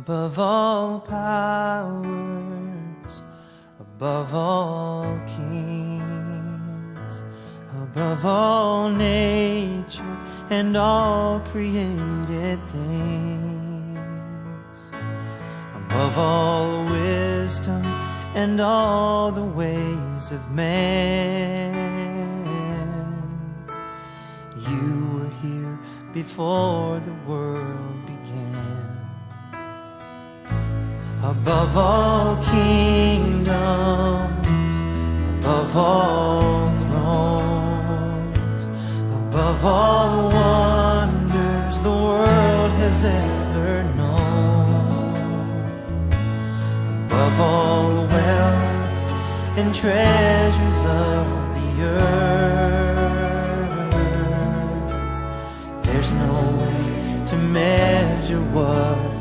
above all powers, above all kings, above all nature and all created things, above all wisdom and all the ways of man. You were here before the world began. Above all kingdoms, above all thrones, above all wonders the world has ever known, above all wealth and treasures of the earth, there's no way to measure what